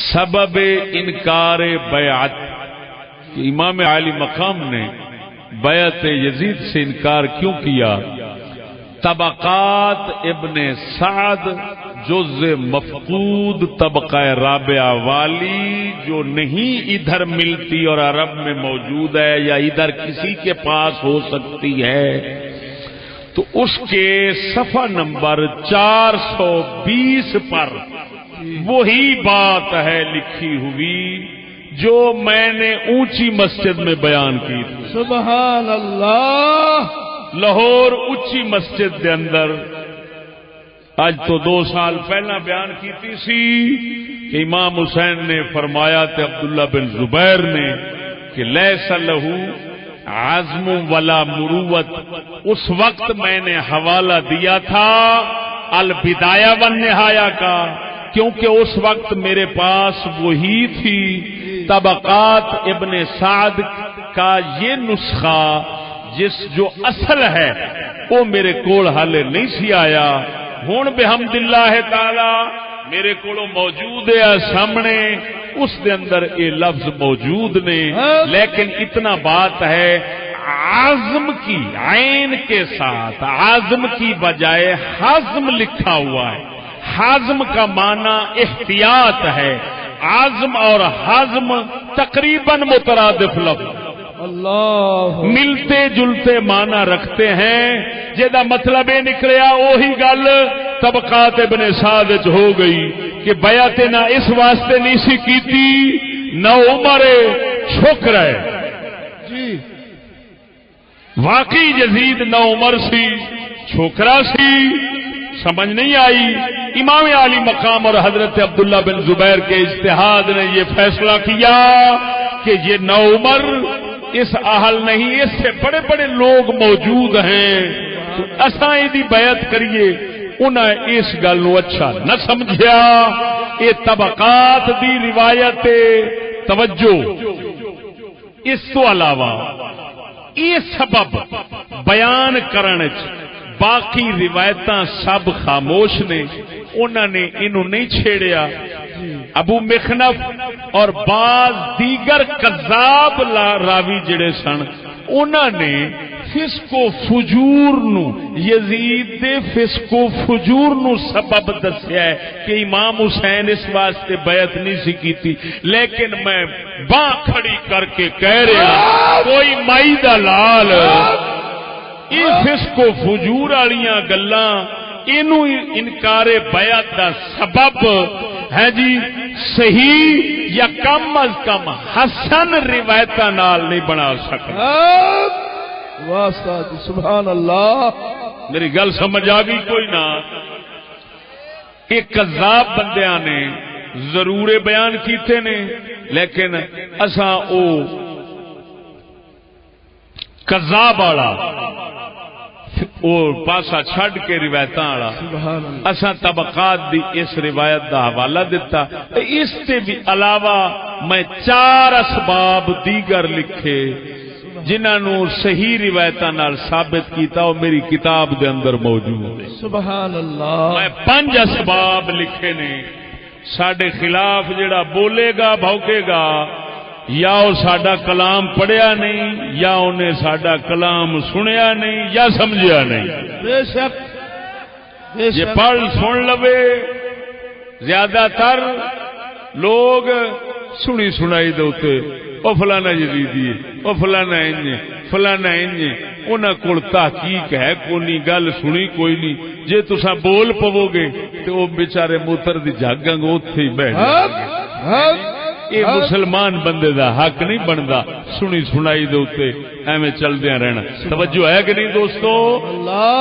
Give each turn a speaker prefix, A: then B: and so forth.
A: سبب انکار بیعت، امام عالی مقام نے بیعت یزید سے انکار کیوں کیا؟ طبقات ابن سعد جز مفقود طبقہ رابعہ والی جو نہیں ادھر ملتی اور عرب میں موجود ہے یا ادھر کسی کے پاس ہو سکتی ہے، تو اس کے صفحہ نمبر 420 پر وہی بات ہے لکھی ہوئی جو میں نے اونچی مسجد میں بیان کی تھی۔
B: سبحان اللہ۔
A: لاہور اونچی مسجد دے اندر آج تو 2 سال پہلا بیان کیتی سی کہ امام حسین نے فرمایا تھے عبداللہ بن زبیر نے کہ لیس لہو عزم ولا مروت۔ اس وقت میں نے حوالہ دیا تھا البدایہ والنہایہ کا، کیونکہ اس وقت میرے پاس وہی تھی طبقات ابن سعد کا یہ نسخہ جو اصل ہے وہ میرے کول حالے نہیں سی آیا۔ ہن بحمد اللہ تعالی میرے کولوں موجود ہے سامنے، اس دے اندر یہ لفظ موجود نے، لیکن اتنا بات ہے عزم کی عین کے ساتھ عزم کی بجائے حزم لکھا ہوا ہے۔ حزم کا معنی احتیاط ہے، عزم اور حزم تقریباً مترادف لفظ،
B: اللہ
A: ملتے جلتے معنی رکھتے ہیں، جہاں مطلب یہ نکلیا وہی گل طبقات ابن سعد ہو گئی کہ بیعت نہ اس واسطے نہیں سی کیتی، نہ عمر چھک رہے
B: جی،
A: واقعی یزید نہ عمر سی چھوکرا سی، سمجھ نہیں آئی۔ امام عالی مقام اور حضرت عبداللہ بن زبیر کے اجتہاد نے یہ فیصلہ کیا کہ یہ نو عمر اس اہل نہیں، اس سے بڑے بڑے لوگ موجود ہیں، تو اساں دی بیعت کریے۔ انہیں اس گل نو اچھا نہ سمجھیا۔ یہ طبقات دی روایت توجہ، اس تو علاوہ یہ سبب بیان کرنے باقی روایتاں سب خاموش نے، انہوں نے انہوں نہیں چھیڑیا۔ ابو مخنف اور بعض دیگر کذاب راوی جڑے سن، انہوں نے فسق و فجور نو، یزید دے فسق و فجور نو سبب دسیا ہے کہ امام حسین اس واسطے بیعت نہیں سی کیتی، لیکن میں باں کھڑی کر کے کہہ رہا کوئی مائی دا لال یہ فسق و فجور والیاں گلاں اینو انکار بیعت دا سبب ہے جی صحیح یا کم از کم حسن روایتاں نال نہیں بنا سکتا۔
B: واسطہ جی، سبحان اللہ۔
A: میری گل سمجھ آ گئی کوئی نہ؟ یہ کذاب بندیاں نے ضرور بیان کیتے نے، لیکن اساں او کذاب والا پاسا چھڈ کے روایتاں والا اساں طبقات دی اس روایت دا حوالہ دیتا۔ اس سے بھی علاوہ میں 4 اسباب دیگر لکھے جنہاں نو صحیح روایتاں نال ثابت کیتا، اور میری کتاب دے اندر موجود ہے۔
B: سبحان اللہ۔
A: میں 5 اسباب لکھے نے، ساڈے خلاف جڑا بولے گا بھوکے گا، یا وہ ساڈا کلام پڑھیا نہیں، یا انہیں ساڈا کلام سنیا نہیں، یا سمجھیا نہیں۔
B: بے شک
A: یہ پڑھ سن لوے، زیادہ تر لوگ سنی سنائی دوتے او فلانا یزیدی ہے، او فلانا انج فلانا انج، انہاں کول تحقیق ہے کونی، گل سنی کوئی نہیں۔ جے تساں بول پو گے تو وہ بیچارے موتر دی جاگاں گے اوتھے ہی بیٹھ جاؤ گے۔ یہ مسلمان بندے دا حق نہیں بنتا سنی سنائی دے اوتے ایویں چلدیاں رہنا۔ توجہ ہے کہ نہیں دوستو؟
B: اللہ